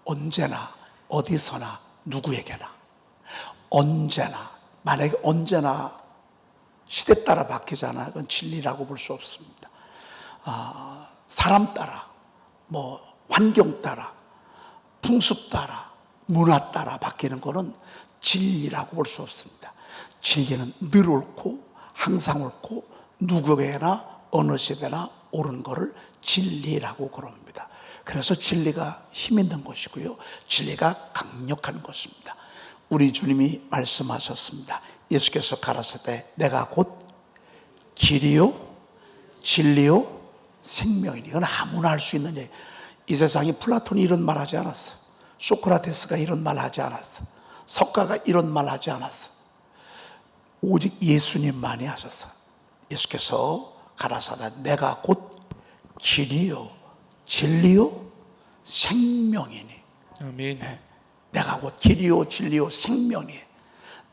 언제나 어디서나 누구에게나 언제나, 만약에 언제나 시대 따라 바뀌잖아. 그건 진리라고 볼 수 없습니다. 사람 따라, 환경 따라, 풍습 따라, 문화 따라 바뀌는 거는 진리라고 볼 수 없습니다. 진리는 늘 옳고 항상 옳고 누구에게나 어느 시대나 옳은 거를 진리라고 그럽니다. 그래서 진리가 힘 있는 것이고요, 진리가 강력한 것입니다. 우리 주님이 말씀하셨습니다. 예수께서 가라사대 내가 곧 길이요 진리요 생명이니. 이건 아무나 할 수 있는 얘기. 이 세상에 플라톤이 이런 말 하지 않았어. 소크라테스가 이런 말 하지 않았어. 석가가 이런 말 하지 않았어. 오직 예수님만이 하셨어. 예수께서 가라사대 내가 곧 길이요 진리요 생명이니. 아멘. 네. 내가 곧 길이요 진리요 생명이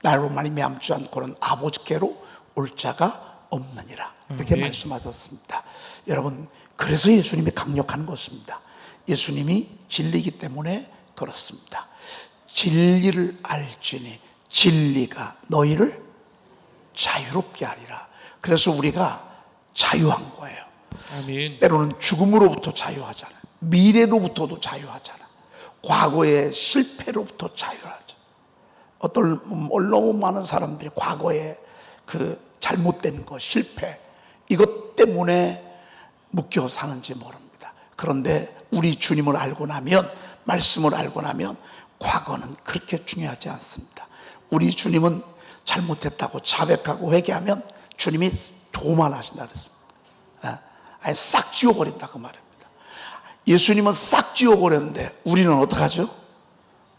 나로 말미암지 않고는 아버지께로 올 자가 없느니라. 이렇게 말씀하셨습니다. 여러분, 그래서 예수님이 강력한 것입니다. 예수님이 진리이기 때문에 그렇습니다. 진리를 알지니 진리가 너희를 자유롭게 하리라. 그래서 우리가 자유한 거예요. 아멘. 때로는 죽음으로부터 자유하잖아요. 미래로부터도 자유하잖아요. 과거의 실패로부터 자유하죠. 너무 많은 사람들이 과거에 그 잘못된 것, 실패, 이것 때문에 묶여 사는지 모릅니다. 그런데 우리 주님을 알고 나면, 말씀을 알고 나면 과거는 그렇게 중요하지 않습니다. 우리 주님은 잘못했다고 자백하고 회개하면 주님이 도만하신다 그랬습니다. 아예 싹 지워버린다 그 말입니다. 예수님은 싹 지워버렸는데 우리는 어떡하죠?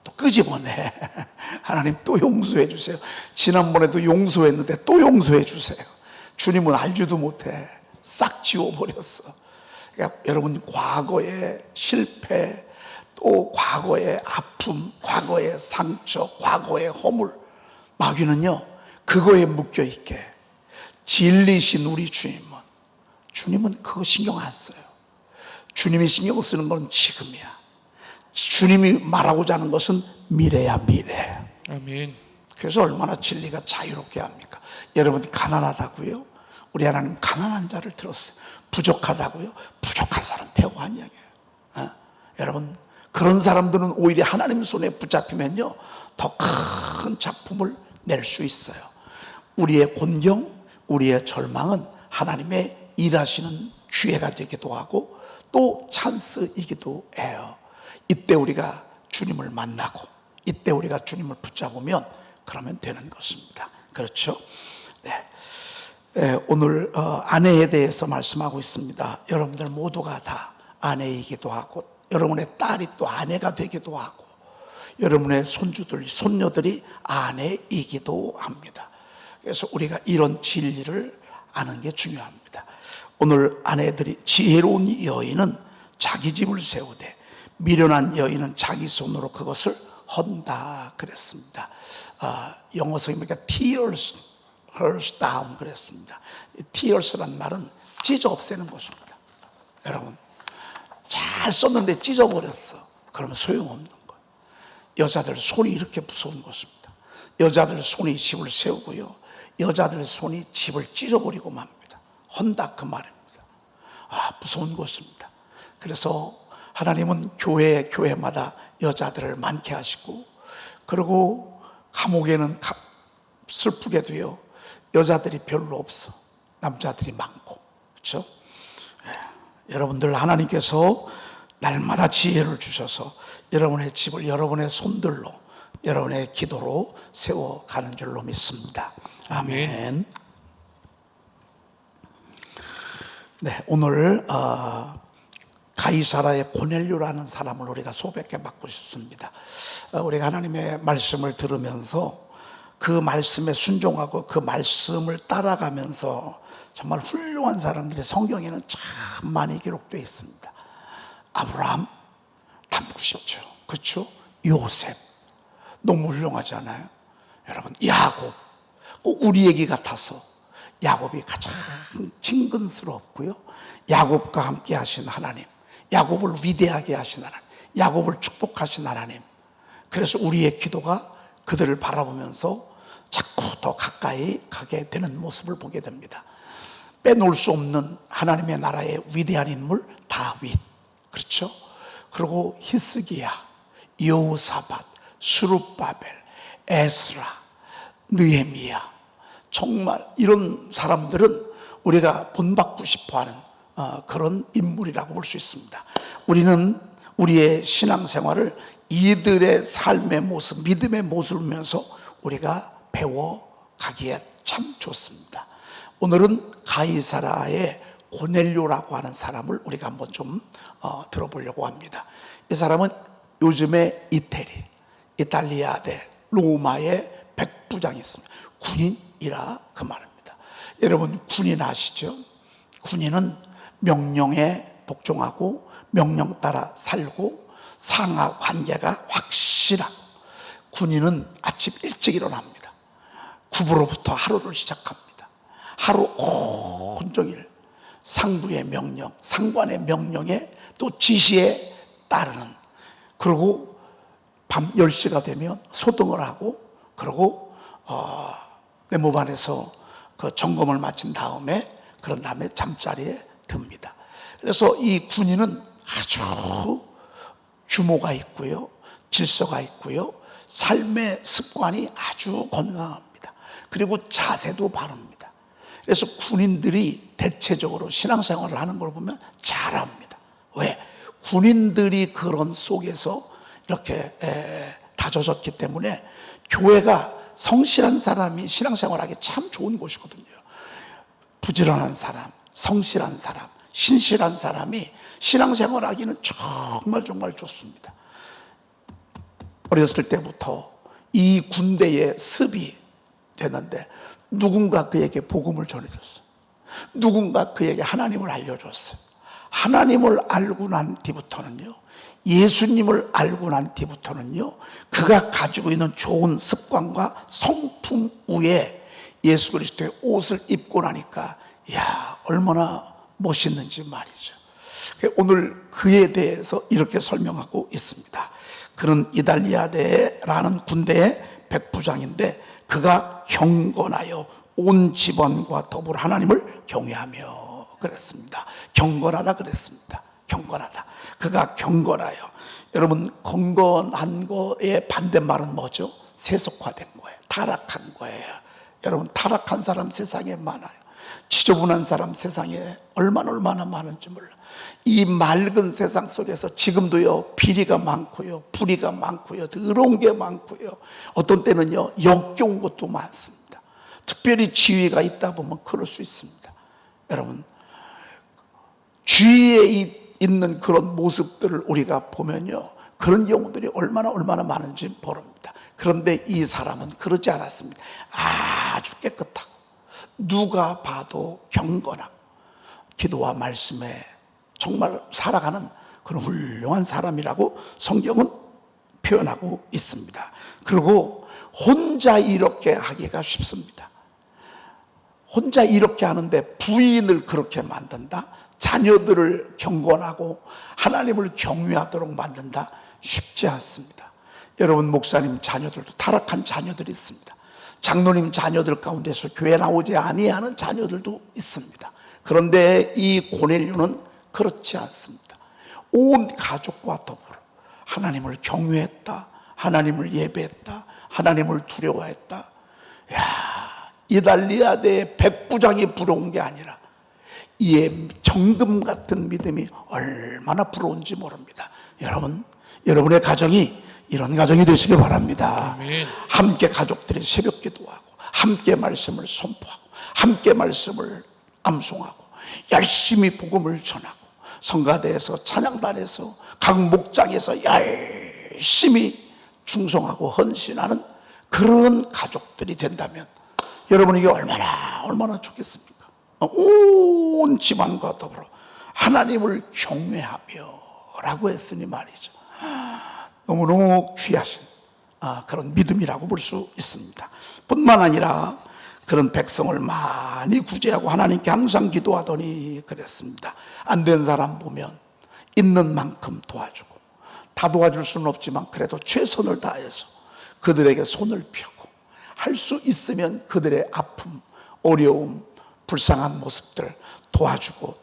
또 끄집어내. 하나님 또 용서해 주세요. 지난번에도 용서했는데 또 용서해 주세요. 주님은 알지도 못해. 싹 지워버렸어. 그러니까 여러분, 과거의 실패, 또 과거의 아픔, 과거의 상처, 과거의 허물, 마귀는요 그거에 묶여있게, 진리신 우리 주님은 그거 신경 안 써요. 주님이 신경 쓰는 건 지금이야. 주님이 말하고자 하는 것은 미래야, 미래. 아멘. 그래서 얼마나 진리가 자유롭게 합니까? 여러분, 가난하다고요? 우리 하나님 가난한 자를 들었어요. 부족하다고요? 부족한 사람 대우한 얘기예요. 여러분, 그런 사람들은 오히려 하나님 손에 붙잡히면요 더 큰 작품을 낼 수 있어요. 우리의 곤경, 우리의 절망은 하나님의 일하시는 기회가 되기도 하고 또 찬스이기도 해요. 이때 우리가 주님을 만나고 이때 우리가 주님을 붙잡으면 그러면 되는 것입니다. 그렇죠? 네. 오늘 아내에 대해서 말씀하고 있습니다. 여러분들 모두가 다 아내이기도 하고 여러분의 딸이 또 아내가 되기도 하고 여러분의 손주들, 손녀들이 아내이기도 합니다. 그래서 우리가 이런 진리를 아는 게 중요합니다. 오늘 아내들이 지혜로운 여인은 자기 집을 세우되 미련한 여인은 자기 손으로 그것을 헌다 그랬습니다. 영어성이 보니까 tears hers down 그랬습니다. tears란 말은 찢어 없애는 것입니다. 여러분, 잘 썼는데 찢어버렸어. 그러면 소용없는 거예요. 여자들 손이 이렇게 무서운 것입니다. 여자들 손이 집을 세우고요, 여자들 손이 집을 찢어버리고 맙니다. 헌다 그 말입니다. 무서운 것입니다. 그래서 하나님은 교회마다 여자들을 많게 하시고, 그리고 감옥에는 슬프게도요 여자들이 별로 없어. 남자들이 많고. 그렇죠? 여러분들, 하나님께서 날마다 지혜를 주셔서 여러분의 집을 여러분의 손들로, 여러분의 기도로 세워가는 줄로 믿습니다. 아멘. 네, 오늘 가이사라의 고넬료라는 사람을 우리가 소백해 받고 싶습니다. 우리가 하나님의 말씀을 들으면서 그 말씀에 순종하고 그 말씀을 따라가면서 정말 훌륭한 사람들이 성경에는 참 많이 기록되어 있습니다. 아브라함 닮고 싶죠. 그렇죠? 요셉 너무 훌륭하지 않아요? 여러분, 야곱 꼭 우리 얘기 같아서 야곱이 가장 친근스럽고요, 야곱과 함께 하신 하나님, 야곱을 위대하게 하신 하나님, 야곱을 축복하신 하나님. 그래서 우리의 기도가 그들을 바라보면서 자꾸 더 가까이 가게 되는 모습을 보게 됩니다. 빼놓을 수 없는 하나님의 나라의 위대한 인물 다윗, 그렇죠? 그리고 히스기야, 여호사밧, 스룹바벨, 에스라, 느헤미야, 정말 이런 사람들은 우리가 본받고 싶어하는 그런 인물이라고 볼 수 있습니다. 우리는 우리의 신앙생활을 이들의 삶의 모습, 믿음의 모습을 보면서 우리가 배워가기에 참 좋습니다. 오늘은 가이사라의 고넬료라고 하는 사람을 우리가 한번 좀 들어보려고 합니다. 이 사람은 요즘에 이탈리아대 로마의 백부장이 있습니다. 군인이라 그 말입니다. 여러분 군인 아시죠? 군인은 명령에 복종하고 명령 따라 살고 상하 관계가 확실하고, 군인은 아침 일찍 일어납니다. 구부로부터 하루를 시작합니다. 하루 온종일 상부의 명령, 상관의 명령에 또 지시에 따르는, 그리고 밤 10시가 되면 소등을 하고, 그리고 내 몸 안에서 그 점검을 마친 다음에, 그런 다음에 잠자리에 듭니다. 그래서 이 군인은 아주 규모가 있고요, 질서가 있고요, 삶의 습관이 아주 건강합니다. 그리고 자세도 바릅니다. 그래서 군인들이 대체적으로 신앙생활을 하는 걸 보면 잘합니다. 왜? 군인들이 그런 속에서 이렇게 다져졌기 때문에 교회가 성실한 사람이 신앙생활하기 참 좋은 곳이거든요. 부지런한 사람, 성실한 사람, 신실한 사람이 신앙생활하기는 정말 정말 좋습니다. 어렸을 때부터 이 군대에 습이 되는데 누군가 그에게 복음을 전해줬어요. 누군가 그에게 하나님을 알려줬어요. 하나님을 알고 난 뒤부터는요, 예수님을 알고 난 뒤부터는요, 그가 가지고 있는 좋은 습관과 성품 위에 예수 그리스도의 옷을 입고 나니까 야, 얼마나 멋있는지 말이죠. 오늘 그에 대해서 이렇게 설명하고 있습니다. 그는 이달리아대라는 군대의 백부장인데 그가 경건하여 온 집안과 더불어 하나님을 경외하며 그랬습니다. 경건하다 그랬습니다. 경건하다. 그가 경건하여. 여러분, 경건한 거의 반대말은 뭐죠? 세속화된 거예요. 타락한 거예요. 여러분, 타락한 사람 세상에 많아요. 지저분한 사람 세상에 얼마나 많은지 몰라. 이 맑은 세상 속에서 지금도요, 비리가 많고요, 불의가 많고요, 더러운 게 많고요, 어떤 때는요 역겨운 것도 많습니다. 특별히 지위가 있다 보면 그럴 수 있습니다. 여러분, 주위에 있는 그런 모습들을 우리가 보면요, 그런 경우들이 얼마나 많은지 모릅니다. 그런데 이 사람은 그러지 않았습니다. 아주 깨끗하고 누가 봐도 경건하고 기도와 말씀에 정말 살아가는 그런 훌륭한 사람이라고 성경은 표현하고 있습니다. 그리고 혼자 이렇게 하기가 쉽습니다. 혼자 이렇게 하는데 부인을 그렇게 만든다, 자녀들을 경건하고 하나님을 경외하도록 만든다, 쉽지 않습니다. 여러분, 목사님 자녀들도 타락한 자녀들이 있습니다. 장로님 자녀들 가운데서 교회 나오지 아니하는 자녀들도 있습니다. 그런데 이 고넬료는 그렇지 않습니다. 온 가족과 더불어 하나님을 경외했다, 하나님을 예배했다, 하나님을 두려워했다. 야, 이달리아대의 백부장이 부러운 게 아니라 이의 정금 같은 믿음이 얼마나 부러운지 모릅니다. 여러분, 여러분의 가정이 이런 가정이 되시길 바랍니다. 아멘. 함께 가족들이 새벽 기도하고 함께 말씀을 선포하고 함께 말씀을 암송하고 열심히 복음을 전하고 성가대에서 찬양단에서 각 목장에서 열심히 충성하고 헌신하는 그런 가족들이 된다면 여러분에게 얼마나 좋겠습니까? 온 집안과 더불어 하나님을 경외하며 라고 했으니 말이죠. 너무너무 귀하신 그런 믿음이라고 볼 수 있습니다. 뿐만 아니라 그런 백성을 많이 구제하고 하나님께 항상 기도하더니 그랬습니다. 안 된 사람 보면 있는 만큼 도와주고 다 도와줄 수는 없지만 그래도 최선을 다해서 그들에게 손을 펴고 할 수 있으면 그들의 아픔, 어려움, 불쌍한 모습들 도와주고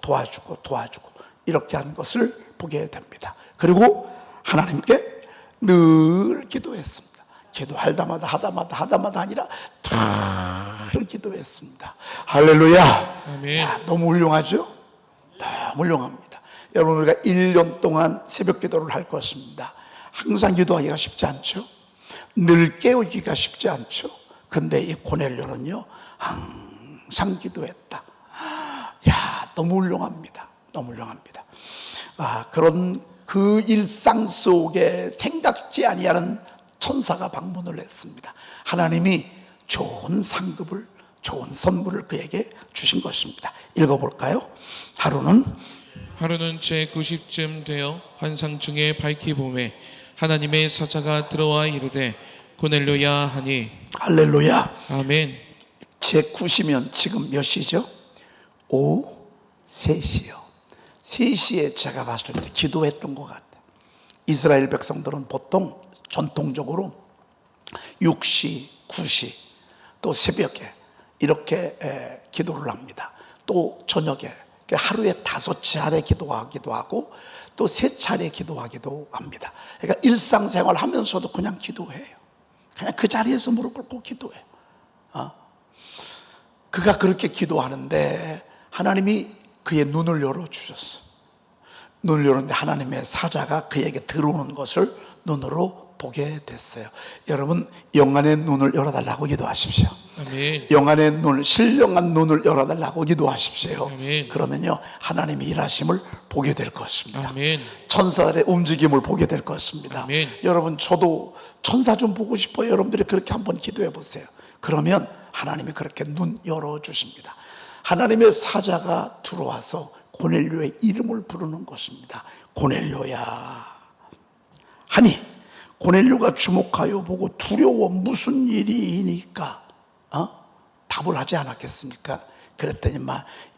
이렇게 하는 것을 보게 됩니다. 그리고 하나님께 늘 기도했습니다. 기도하다마다 하다마다 아니라 늘 기도했습니다. 할렐루야. 아멘. 야, 너무 훌륭하죠? 너무 훌륭합니다. 여러분, 우리가 1년 동안 새벽 기도를 할 것입니다. 항상 기도하기가 쉽지 않죠? 늘 깨우기가 쉽지 않죠? 근데 이 고넬료는요 항상 기도했다. 야, 너무 훌륭합니다. 너무 훌륭합니다. 그런 그 일상 속에 생각지 아니하는 천사가 방문을 했습니다. 하나님이 좋은 상급을, 좋은 선물을 그에게 주신 것입니다. 읽어볼까요? 하루는 제 90쯤 되어 환상 중에 밝히 보매 하나님의 사자가 들어와 이르되 고넬료야 하니. 할렐루야. 아멘. 제 9시면 지금 몇 시죠? 오후 3시요. 3시에 제가 봤을 때 기도했던 것 같아요. 이스라엘 백성들은 보통 전통적으로 6시, 9시 또 새벽에 이렇게 기도를 합니다. 또 저녁에 하루에 5차례 기도하기도 하고 또 3차례 기도하기도 합니다. 그러니까 일상생활 하면서도 그냥 기도해요. 그냥 그 자리에서 무릎 꿇고 기도해요. 그가 그렇게 기도하는데 하나님이 그의 눈을 열어주셨어요. 눈을 열었는데 하나님의 사자가 그에게 들어오는 것을 눈으로 보게 됐어요. 여러분, 영안의 눈을 열어달라고 기도하십시오. 아멘. 영안의 눈을, 신령한 눈을 열어달라고 기도하십시오. 아멘. 그러면요 하나님의 일하심을 보게 될 것입니다. 아멘. 천사들의 움직임을 보게 될 것입니다. 아멘. 여러분, 저도 천사 좀 보고 싶어요. 여러분들이 그렇게 한번 기도해 보세요. 그러면 하나님이 그렇게 눈 열어주십니다. 하나님의 사자가 들어와서 고넬료의 이름을 부르는 것입니다. 고넬료야 하니 고넬료가 주목하여 보고 두려워 무슨 일이니까 답을 하지 않았겠습니까? 그랬더니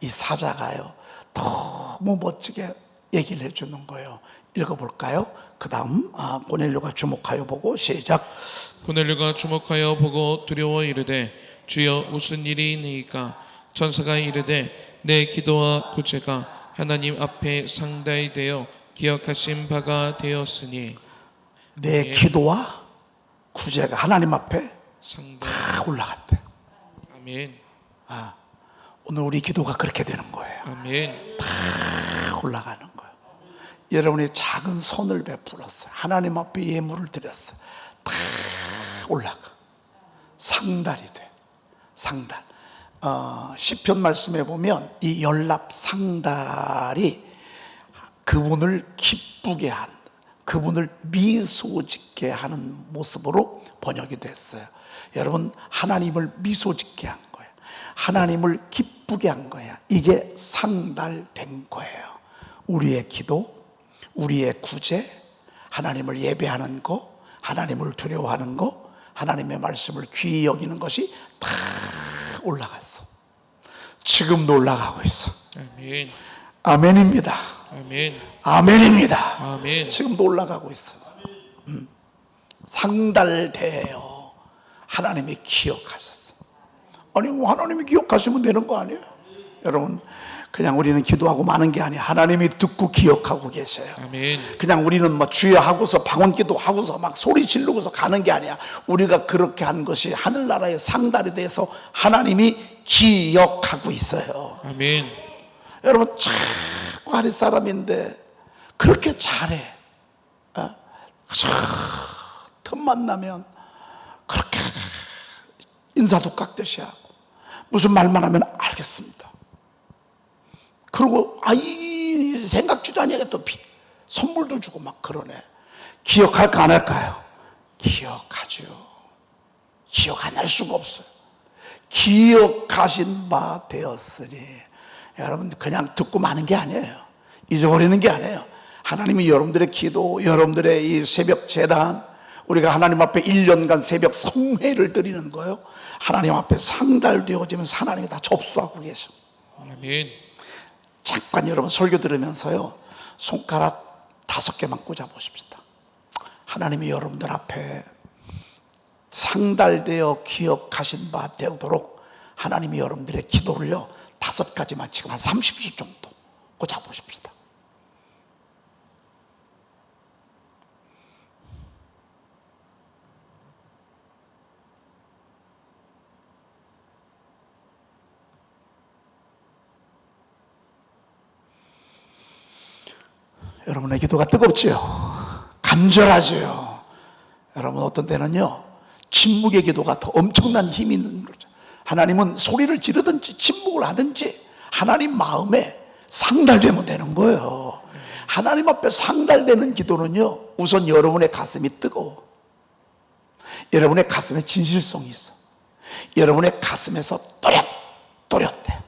이 사자가요 너무 멋지게 얘기를 해주는 거예요. 읽어볼까요? 그 다음 고넬료가 주목하여 보고 시작. 고넬료가 주목하여 보고 두려워 이르되 주여 무슨 일이 있나이까. 천사가 이르되 내 기도와 구제가 하나님 앞에 상달이 되어 기억하신 바가 되었으니. 내 기도와 구제가 하나님 앞에 상달. 다 올라갔대. 아멘. 오늘 우리 기도가 그렇게 되는 거예요. 아멘. 다 올라가는 거예요. 여러분이 작은 손을 베풀었어요. 하나님 앞에 예물을 드렸어요. 다 올라가. 상달이 돼. 상달. 시편 말씀에 보면 이 연랍 상달이 그분을 기쁘게 한, 그분을 미소 짓게 하는 모습으로 번역이 됐어요. 여러분, 하나님을 미소 짓게 한 거예요. 하나님을 기쁘게 한 거예요. 이게 상달된 거예요. 우리의 기도, 우리의 구제, 하나님을 예배하는 거, 하나님을 두려워하는 거, 하나님의 말씀을 귀히 여기는 것이 다 올라갔어. 지금도 올라가고 있어. 아멘. 아멘입니다. 아멘. 아멘입니다. 아멘. 지금도 올라가고 있어. 상달되어 하나님이 기억하셨어. 아니, 하나님이 기억하시면 되는 거 아니에요? 여러분, 그냥 우리는 기도하고 마는 게 아니에요. 하나님이 듣고 기억하고 계셔요. 아멘. 그냥 우리는 주여 하고서 방언기도 하고서 막 소리 지르고서 가는 게 아니야. 우리가 그렇게 한 것이 하늘나라의 상달이 돼서 하나님이 기억하고 있어요. 아멘. 여러분, 자꾸 아랫사람인데 그렇게 잘해. 틈만 나면 그렇게 인사도 깎듯이 하고 무슨 말만 하면 알겠습니다. 그리고 생각지도 아니하게 또 선물도 주고 막 그러네. 기억할까 안 할까요? 기억하죠. 기억 안 할 수가 없어요. 기억하신 바 되었으니. 여러분, 그냥 듣고 마는 게 아니에요. 잊어버리는 게 아니에요. 하나님이 여러분들의 기도, 여러분들의 이 새벽 제단, 우리가 하나님 앞에 1년간 새벽 성회를 드리는 거예요. 하나님 앞에 상달되어지면서 하나님이 다 접수하고 계셔. 아멘. 잠깐 여러분 설교 들으면서요 손가락 5개만 꽂아 보십시다. 하나님이 여러분들 앞에 상달되어 기억하신 바 되도록 하나님이 여러분들의 기도를요 5가지만 지금 한 30초 정도 꽂아보십시다. 여러분의 기도가 뜨겁지요? 간절하지요? 여러분 어떤 때는요 침묵의 기도가 더 엄청난 힘이 있는 거죠. 하나님은 소리를 지르든지 침묵을 하든지 하나님 마음에 상달되면 되는 거예요. 하나님 앞에 상달되는 기도는요 우선 여러분의 가슴이 뜨거워. 여러분의 가슴에 진실성이 있어. 여러분의 가슴에서 또렷해.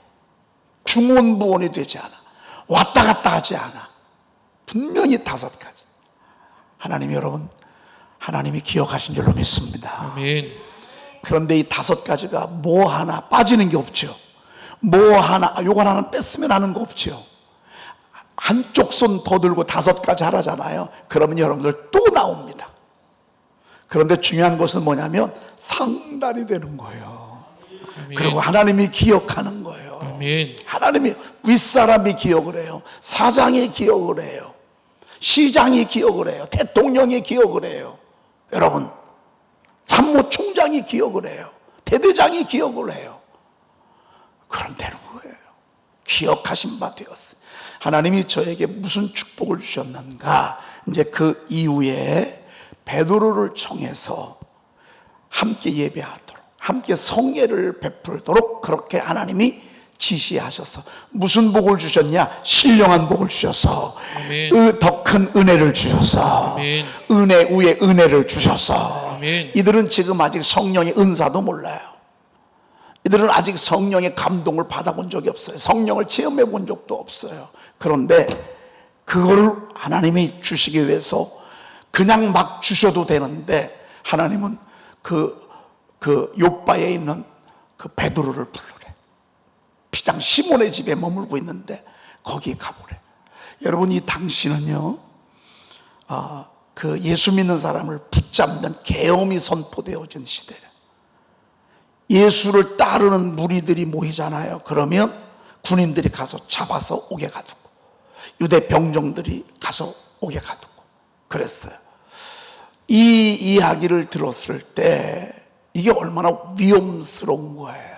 중원부원이 되지 않아. 왔다 갔다 하지 않아. 분명히 5가지. 하나님 여러분, 하나님이 기억하신 줄로 믿습니다. 아멘. 그런데 이 5가지가 뭐 하나 빠지는 게 없죠. 뭐 하나, 요거 하나는 뺐으면 하는 거 없죠. 한쪽 손 더 들고 5가지 하라잖아요. 그러면 여러분들 또 나옵니다. 그런데 중요한 것은 뭐냐면 상달이 되는 거예요. 아멘. 그리고 하나님이 기억하는 거예요. 아멘. 하나님이 윗사람이 기억을 해요. 사장이 기억을 해요. 시장이 기억을 해요. 대통령이 기억을 해요. 여러분 참모총장이 기억을 해요. 대대장이 기억을 해요. 그럼 되는 거예요. 기억하신 바 되었어요. 하나님이 저에게 무슨 축복을 주셨는가. 이제 그 이후에 베드로를 청해서 함께 예배하도록, 함께 성례를 베풀도록 그렇게 하나님이 지시하셔서 무슨 복을 주셨냐? 신령한 복을 주셔서 더 큰 은혜를 주셔서 아멘. 은혜 위에 은혜를 주셔서 아멘. 이들은 지금 아직 성령의 은사도 몰라요. 이들은 아직 성령의 감동을 받아본 적이 없어요. 성령을 체험해 본 적도 없어요. 그런데 그거를 하나님이 주시기 위해서 그냥 막 주셔도 되는데 하나님은 그 요바에 있는 그 베드로를 부르래. 피장 시몬의 집에 머물고 있는데 거기 가보래. 여러분 이 당시는요 그 예수 믿는 사람을 붙잡는 계엄이 선포되어진 시대래. 예수를 따르는 무리들이 모이잖아요. 그러면 군인들이 가서 잡아서 옥에 가두고 유대 병정들이 가서 옥에 가두고 그랬어요. 이 이야기를 들었을 때 이게 얼마나 위험스러운 거예요.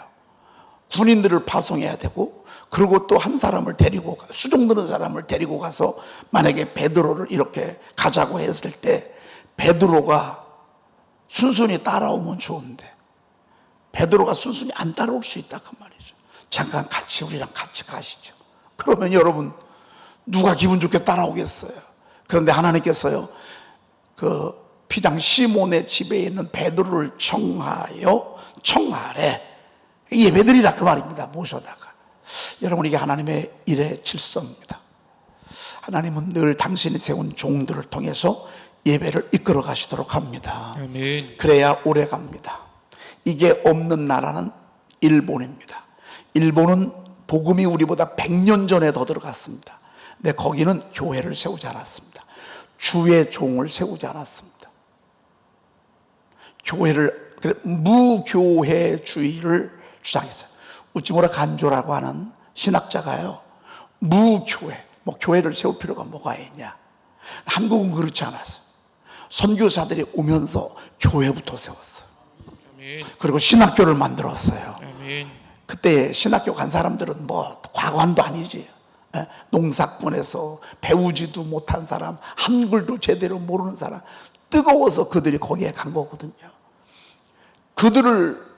군인들을 파송해야 되고 그리고 또 한 사람을 데리고 수종드는 사람을 데리고 가서 만약에 베드로를 이렇게 가자고 했을 때 베드로가 순순히 따라오면 좋은데 베드로가 순순히 안 따라올 수 있다 그 말이죠. 잠깐 같이 우리랑 같이 가시죠. 그러면 여러분 누가 기분 좋게 따라오겠어요. 그런데 하나님께서요 그 피장 시몬의 집에 있는 베드로를 청하래 예배드리라 그 말입니다. 모셔다가. 여러분 이게 하나님의 일의 질서입니다. 하나님은 늘 당신이 세운 종들을 통해서 예배를 이끌어 가시도록 합니다. 아멘. 그래야 오래 갑니다. 이게 없는 나라는 일본입니다. 일본은 복음이 우리보다 100년 전에 더 들어갔습니다. 근데 거기는 교회를 세우지 않았습니다. 주의 종을 세우지 않았습니다. 교회를 무교회주의를 주장했어요. 우찌무라 간조라고 하는 신학자가요 무교회, 교회를 세울 필요가 뭐가 있냐. 한국은 그렇지 않았어요. 선교사들이 오면서 교회부터 세웠어요. 아멘. 그리고 신학교를 만들었어요. 아멘. 그때 신학교 간 사람들은 과관도 아니지. 농사꾼에서 배우지도 못한 사람, 한글도 제대로 모르는 사람, 뜨거워서 그들이 거기에 간 거거든요. 그들을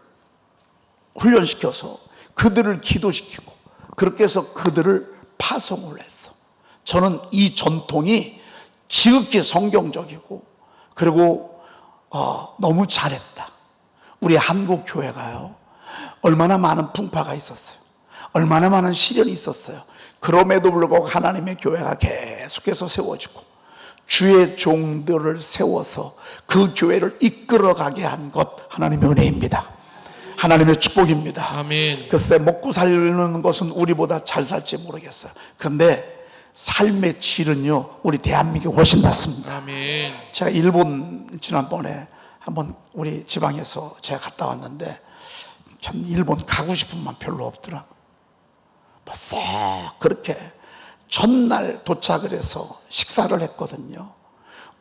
훈련시켜서 그들을 기도시키고 그렇게 해서 그들을 파송을 했어. 저는 이 전통이 지극히 성경적이고 그리고 너무 잘했다. 우리 한국 교회가요 얼마나 많은 풍파가 있었어요. 얼마나 많은 시련이 있었어요. 그럼에도 불구하고 하나님의 교회가 계속해서 세워지고 주의 종들을 세워서 그 교회를 이끌어가게 한 것 하나님의 은혜입니다. 하나님의 축복입니다. 아멘. 글쎄 먹고 살는 것은 우리보다 잘 살지 모르겠어요. 그런데 삶의 질은요 우리 대한민국이 훨씬 낫습니다. 아멘. 제가 일본 지난번에 한번 우리 지방에서 제가 갔다 왔는데 참 일본 가고 싶은 마음 별로 없더라. 싹 그렇게 전날 도착을 해서 식사를 했거든요.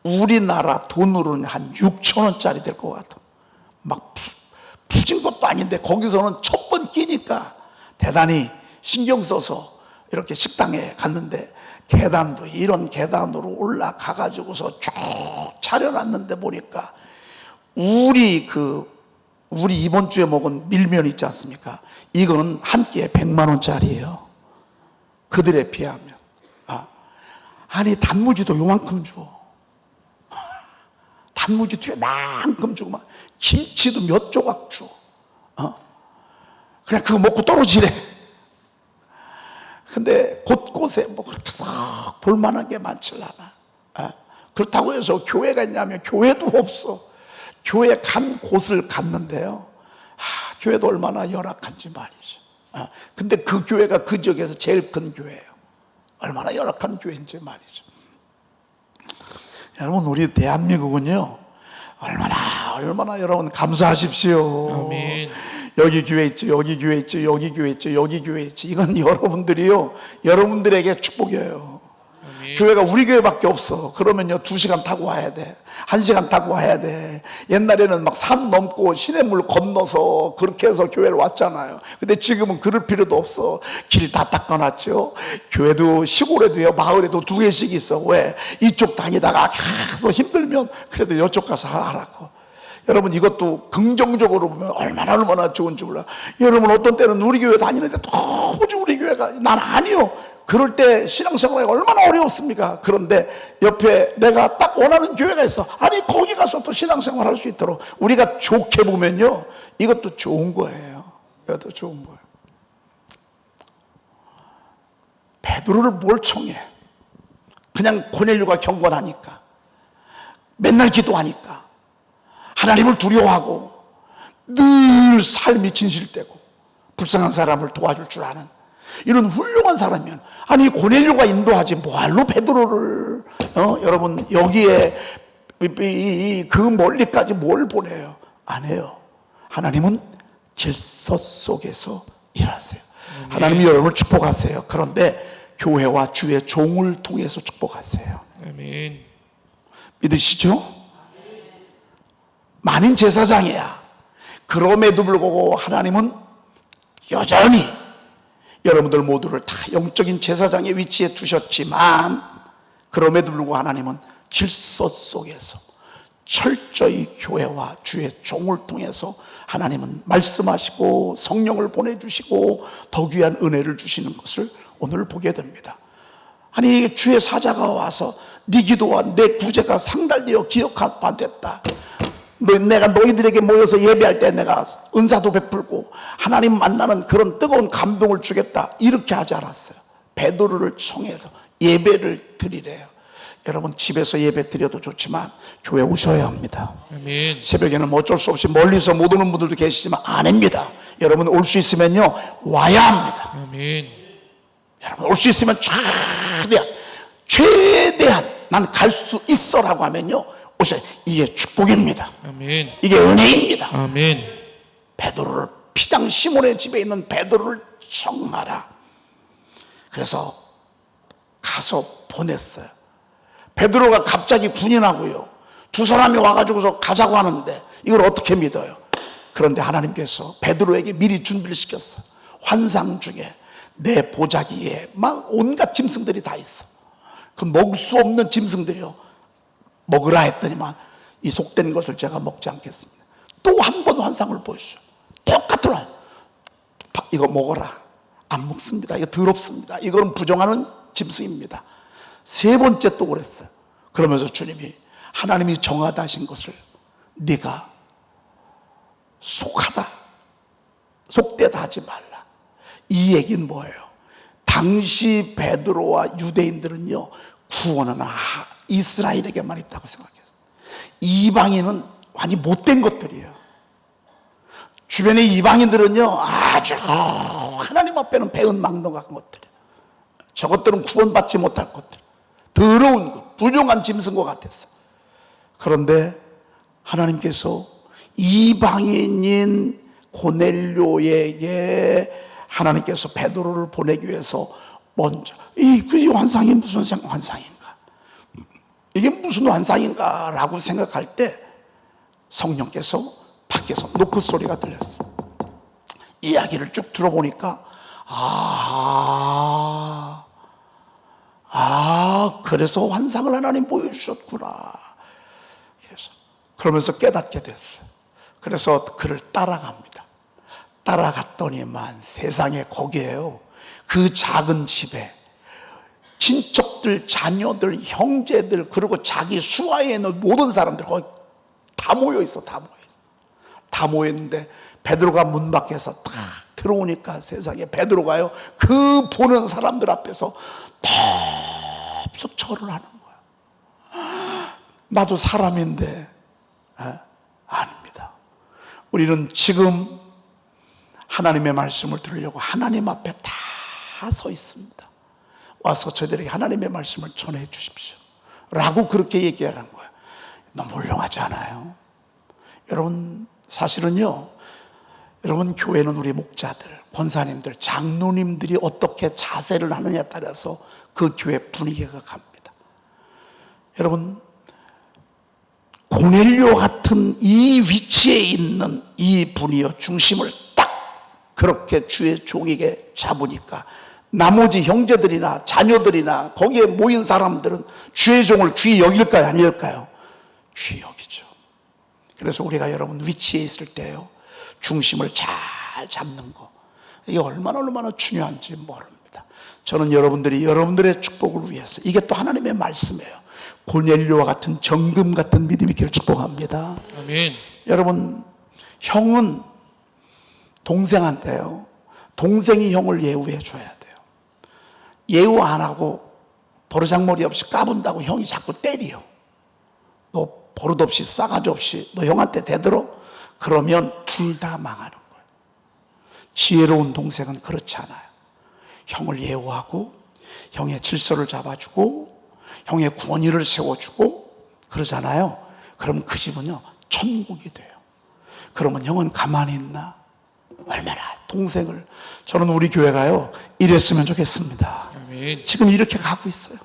우리나라 돈으로는 한 6천 원짜리 될 것 같아. 막 푸진 것도 아닌데 거기서는 첫 번 끼니까 대단히 신경 써서 이렇게 식당에 갔는데 계단도 이런 계단으로 올라가가지고서 쭉 차려놨는데 보니까 우리 이번 주에 먹은 밀면 있지 않습니까? 이거는 한 끼에 100만 원짜리예요. 그들에 비하면. 아니 단무지도 요만큼 줘. 단무지도 요만큼 주고 막 김치도 몇 조각 줘. 그냥 그거 먹고 떨어지래. 근데 곳곳에 뭐 그렇게 싹 볼만한 게 많지 않아. 그렇다고 해서 교회가 있냐면 교회도 없어. 교회 간 곳을 갔는데요. 교회도 얼마나 열악한지 말이죠. 근데 그 교회가 그 지역에서 제일 큰 교회예요. 얼마나 열악한 교회인지 말이죠. 여러분 우리 대한민국은요 얼마나 여러분 감사하십시오. 아멘. 여기 교회 있죠, 여기 교회 있죠, 여기 교회 있죠, 여기 교회 있죠. 이건 여러분들이요 여러분들에게 축복이에요. 아멘. 교회가 우리 교회밖에 없어. 그러면요 2시간 타고 와야 돼, 1시간 타고 와야 돼. 옛날에는 막 산 넘고 시냇물 건너서 그렇게 해서 교회를 왔잖아요. 근데 지금은 그럴 필요도 없어. 길 다 닦아놨죠. 교회도 시골에도요 마을에도 2개씩 있어. 왜? 이쪽 다니다가 계속 힘들면 그래도 이쪽 가서 하라고. 여러분 이것도 긍정적으로 보면 얼마나 좋은지 몰라요. 여러분 어떤 때는 우리 교회 다니는데 도무지 우리 교회가 난 아니요. 그럴 때 신앙생활이 얼마나 어려웠습니까? 그런데 옆에 내가 딱 원하는 교회가 있어. 아니 거기 가서 또 신앙생활 할 수 있도록 우리가 좋게 보면요 이것도 좋은 거예요. 이것도 좋은 거예요. 베드로를 뭘 청해? 그냥 고넬료가 경건하니까, 맨날 기도하니까, 하나님을 두려워하고 늘 삶이 진실되고 불쌍한 사람을 도와줄 줄 아는 이런 훌륭한 사람이면, 아니 고넬료가 인도하지 뭐할로 베드로를 여러분 여기에 그 멀리까지 뭘 보내요? 안 해요. 하나님은 질서 속에서 일하세요. 하나님이 여러분을 축복하세요. 그런데 교회와 주의 종을 통해서 축복하세요. 아멘. 믿으시죠? 만인 제사장이야. 그럼에도 불구하고 하나님은 여전히 여러분들 모두를 다 영적인 제사장의 위치에 두셨지만, 그럼에도 불구하고 하나님은 질서 속에서 철저히 교회와 주의 종을 통해서 하나님은 말씀하시고 성령을 보내주시고 더 귀한 은혜를 주시는 것을 오늘 보게 됩니다. 아니 주의 사자가 와서 네 기도와 내 구제가 상달되어 기억받았다. 내가 너희들에게 모여서 예배할 때 내가 은사도 베풀고 하나님 만나는 그런 뜨거운 감동을 주겠다, 이렇게 하지 않았어요. 베드로를 청해서 예배를 드리래요. 여러분 집에서 예배 드려도 좋지만 교회 오셔야 합니다. 아멘. 새벽에는 뭐 어쩔 수 없이 멀리서 못 오는 분들도 계시지만 아닙니다. 여러분 올 수 있으면요 와야 합니다. 아멘. 여러분 올 수 있으면 최대한 난 갈 수 있어라고 하면요 오셔야. 이게 축복입니다. 아멘. 이게 은혜입니다. 아멘. 베드로를, 피장 시몬의 집에 있는 베드로를 청하라. 그래서 가서 보냈어요. 베드로가 갑자기 군인하고요 두 사람이 와가지고서 가자고 하는데 이걸 어떻게 믿어요? 그런데 하나님께서 베드로에게 미리 준비를 시켰어. 환상 중에 내 보자기에 막 온갖 짐승들이 다 있어. 그 먹을 수 없는 짐승들이요 먹으라 했더니만 이 속된 것을 제가 먹지 않겠습니다. 또 한 번 환상을 보여주죠. 똑같은 말. 이거 먹어라. 안 먹습니다. 이거 더럽습니다. 이거는 부정하는 짐승입니다. 세 번째 또 그랬어요. 그러면서 주님이, 하나님이 정하다 하신 것을 네가 속되다 하지 말라. 이 얘기는 뭐예요? 당시 베드로와 유대인들은요 구원은 이스라엘에게만 있다고 생각했어요. 이방인은 완전히 못된 것들이에요. 주변의 이방인들은요 아주 하나님 앞에는 배은망덕한 것들이에요. 저것들은 구원받지 못할 것들, 더러운 것, 부정한 짐승과 같았어. 그런데 하나님께서 이방인인 고넬료에게 하나님께서 베드로를 보내기 위해서 먼저 그 환상이 무슨 환상인가, 이게 무슨 환상인가 라고 생각할 때 성령께서 밖에서 노크 소리가 들렸어요. 이야기를 쭉 들어보니까 그래서 환상을 하나님 보여주셨구나. 그러면서 깨닫게 됐어요. 그래서 그를 따라갑니다. 따라갔더니만 세상에 거기에요, 그 작은 집에 친척들, 자녀들, 형제들, 그리고 자기 수하에 있는 모든 사람들 거기 다 모여 있어. 다 모여 있는데 베드로가 문 밖에서 딱 들어오니까 세상에 베드로가요, 그 보는 사람들 앞에서 덥석 절을 하는 거야. 나도 사람인데. 아닙니다. 우리는 지금 하나님의 말씀을 들으려고 하나님 앞에 다 서 있습니다. 와서 저희들에게 하나님의 말씀을 전해 주십시오 라고 그렇게 얘기하는 거예요. 너무 훌륭하지 않아요? 여러분, 사실은요, 여러분, 교회는 우리 목자들, 권사님들, 장로님들이 어떻게 자세를 하느냐에 따라서 그 교회 분위기가 갑니다. 여러분, 고넬료 같은 이 위치에 있는 이 분이요, 중심을 딱 그렇게 주의 종에게 잡으니까 나머지 형제들이나 자녀들이나 거기에 모인 사람들은 주의 종을 귀히 여길까요, 아닐까요? 귀히 여기죠. 그래서 우리가 여러분 위치에 있을 때요, 중심을 잘 잡는 거, 이게 얼마나 중요한지 모릅니다. 저는 여러분들의 축복을 위해서, 이게 또 하나님의 말씀이에요, 고넬료와 같은 정금 같은 믿음이 있기를 축복합니다. 아멘. 여러분, 형은 동생한테요, 동생이 형을 예우해 줘야 돼요. 예우 안 하고 버르장머리 없이 까분다고 형이 자꾸 때려. 너 버릇 없이 싸가지 없이 너 형한테 대들어? 그러면 둘 다 망하는 거예요. 지혜로운 동생은 그렇지 않아요. 형을 예우하고 형의 질서를 잡아주고 형의 권위를 세워주고 그러잖아요. 그럼 그 집은요, 천국이 돼요. 그러면 형은 가만히 있나? 얼마나 동생을, 저는 우리 교회가요, 이랬으면 좋겠습니다. 아멘. 지금 이렇게 가고 있어요.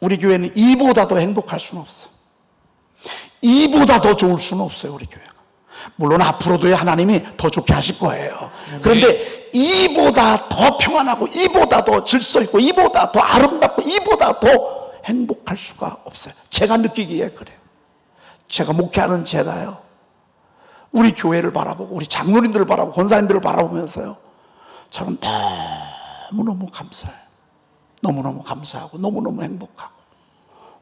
우리 교회는 이보다 더 행복할 수는 없어. 이보다 더 좋을 수는 없어요, 우리 교회가. 물론 앞으로도 하나님이 더 좋게 하실 거예요. 그런데 이보다 더 평안하고 이보다 더 질서 있고 이보다 더 아름답고 이보다 더 행복할 수가 없어요. 제가 느끼기에 그래요. 제가 목회하는 제가요, 우리 교회를 바라보고 우리 장로님들을 바라보고 권사님들을 바라보면서요, 저는 너무너무 감사해요. 너무너무 감사하고 너무너무 행복하고.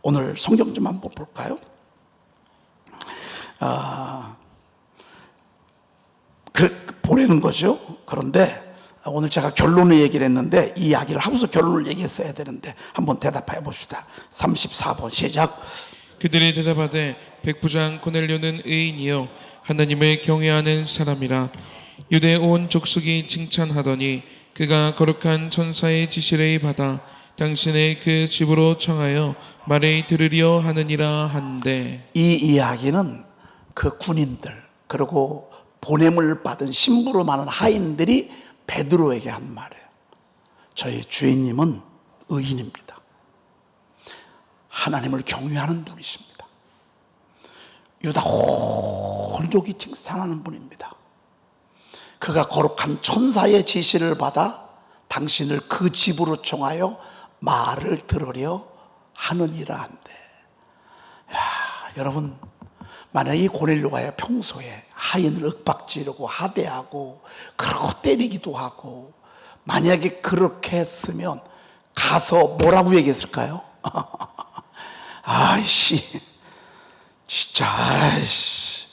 오늘 성경 좀 한번 볼까요? 보내는 거죠. 그런데 오늘 제가 결론을 얘기를 했는데 이 이야기를 하고서 결론을 얘기했어야 되는데 한번 대답해 봅시다. 34번 시작. 그들이 대답하되 백부장 고넬료는 의인이요 하나님을 경외하는 사람이라. 유대 온 족속이 칭찬하더니 그가 거룩한 천사의 지시를 받아 당신의 그 집으로 청하여 말을 들으려 하느니라 한데. 이 이야기는 그 군인들 그리고 보냄을 받은 신부로 많은 하인들이 베드로에게 한 말이에요. 저희 주인님은 의인입니다. 하나님을 경외하는 분이십니다. 유다 혼족이 칭찬하는 분입니다. 그가 거룩한 천사의 지시를 받아 당신을 그 집으로 청하여 말을 들으려 하느니라 한데. 여러분, 만약 이 고넬료가 평소에 하인을 윽박지르고 하대하고 그러고 때리기도 하고 만약에 그렇게 했으면 가서 뭐라고 얘기했을까요? 아이씨, 진짜, 아이씨,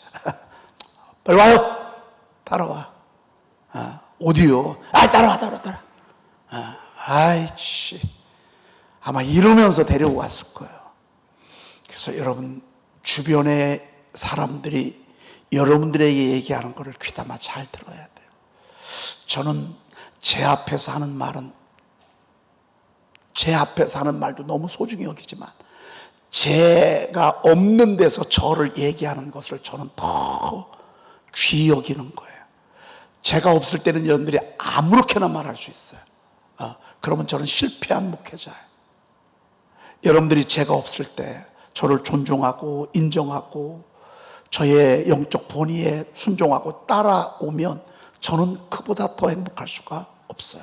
빨리 와요. 따라와. 어디요? 따라와. 아이씨, 아마 이러면서 데리고 왔을 거예요. 그래서 여러분, 주변의 사람들이 여러분들에게 얘기하는 것을 귀담아 잘 들어야 돼요. 저는 제 앞에서 하는 말은 제 앞에서 하는 말도 너무 소중히 여기지만 제가 없는 데서 저를 얘기하는 것을 저는 더 귀히 여기는 거예요. 제가 없을 때는 여러분들이 아무렇게나 말할 수 있어요. 그러면 저는 실패한 목회자예요. 여러분들이 제가 없을 때 저를 존중하고 인정하고 저의 영적 본의에 순종하고 따라오면 저는 그보다 더 행복할 수가 없어요.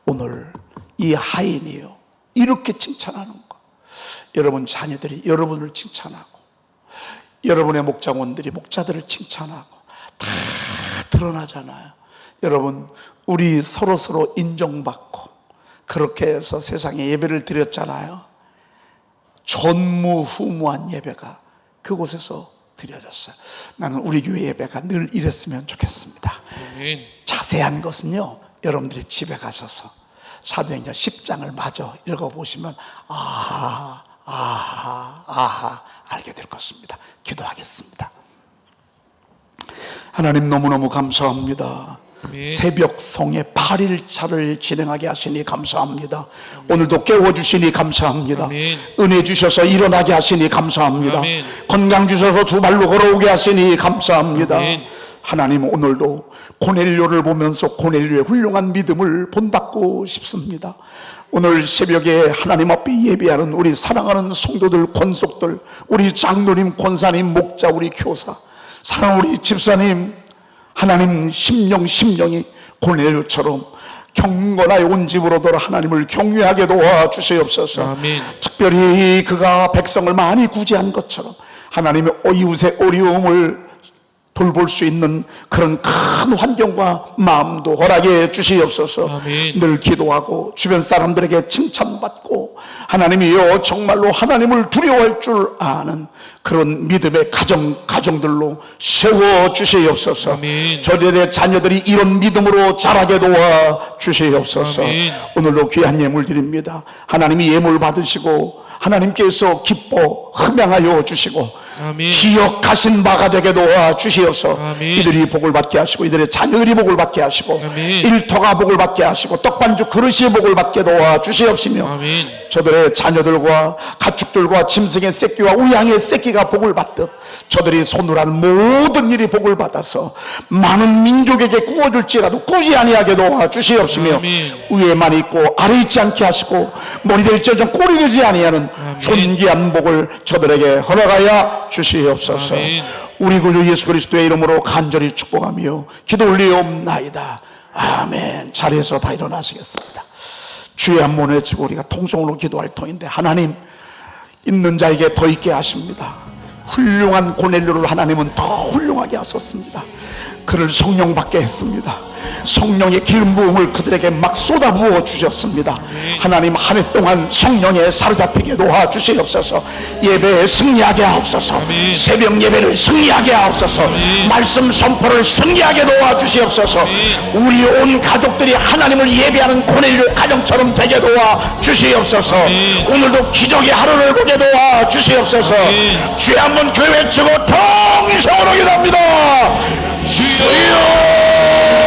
오늘 이 하인이요, 이렇게 칭찬하는 거, 여러분 자녀들이 여러분을 칭찬하고 여러분의 목장원들이 목자들을 칭찬하고 다 드러나잖아요. 여러분, 우리 서로 인정받고 그렇게 해서 세상에 예배를 드렸잖아요. 전무후무한 예배가 그곳에서 드려졌어요. 나는 우리 교회 예배가 늘 이랬으면 좋겠습니다. 아멘. 자세한 것은요, 여러분들이 집에 가셔서 사도행전 10장을 마저 읽어보시면 알게 될 것입니다. 기도하겠습니다. 하나님, 너무너무 감사합니다. 새벽 성의 8일차를 진행하게 하시니 감사합니다. 오늘도 깨워주시니 감사합니다. 은혜 주셔서 일어나게 하시니 감사합니다. 건강 주셔서 두 발로 걸어오게 하시니 감사합니다. 하나님, 오늘도 고넬료를 보면서 고넬료의 훌륭한 믿음을 본받고 싶습니다. 오늘 새벽에 하나님 앞에 예배하는 우리 사랑하는 성도들, 권속들, 우리 장로님, 권사님, 목자, 우리 교사, 사랑하는 우리 집사님, 하나님 심령이 고넬료처럼 경건하여 온 집으로 돌아 하나님을 경외하게 도와주시옵소서. 아멘. 특별히 그가 백성을 많이 구제한 것처럼 하나님의 이웃의 어려움을 돌볼 수 있는 그런 큰 환경과 마음도 허락해 주시옵소서. 아멘. 늘 기도하고 주변 사람들에게 칭찬받고 하나님이여 정말로 하나님을 두려워할 줄 아는 그런 믿음의 가정들로 세워주시옵소서. 저들의 자녀들이 이런 믿음으로 자라게 도와주시옵소서. 아멘. 오늘도 귀한 예물 드립니다. 하나님이 예물 받으시고 하나님께서 기뻐 흠양하여 주시고 아멘. 기억하신 바가 되게 도와주시옵소서. 아멘. 이들이 복을 받게 하시고 이들의 자녀들이 복을 받게 하시고 아멘. 일터가 복을 받게 하시고 떡반죽 그릇이 복을 받게 도와주시옵시며 아멘. 저들의 자녀들과 가축들과 짐승의 새끼와 우양의 새끼가 복을 받듯 저들이 손으로 하는 모든 일이 복을 받아서 많은 민족에게 구워줄지라도 꾸지 아니하게 도와주시옵시며 아멘. 위에만 있고 아래 있지 않게 하시고 머리 될지언정 꼬리 되지 아니하는 존귀한 복을 저들에게 허락하여 주시옵소서. 아멘. 우리 구주 예수 그리스도의 이름으로 간절히 축복하며 기도 올리옵나이다. 아멘. 자리에서 다 일어나시겠습니다. 주의 한문에 주고 우리가 통성으로 기도할 터인데 하나님, 있는 자에게 더 있게 하십니다. 훌륭한 고넬료를 하나님은 더 훌륭하게 하셨습니다. 그를 성령 받게 했습니다. 성령의 기름 부음을 그들에게 막 쏟아부어 주셨습니다. 하나님, 한 해 동안 성령에 사로잡히게 도와주시옵소서. 예배에 승리하게 하옵소서. 새벽 예배를 승리하게 하옵소서. 말씀 선포를 승리하게 도와주시옵소서. 우리 온 가족들이 하나님을 예배하는 고넬료 가정처럼 되게 도와주시옵소서. 오늘도 기적의 하루를 보게 도와주시옵소서. 주의 한번 교회 외치고 통성으로 기도합니다. 주여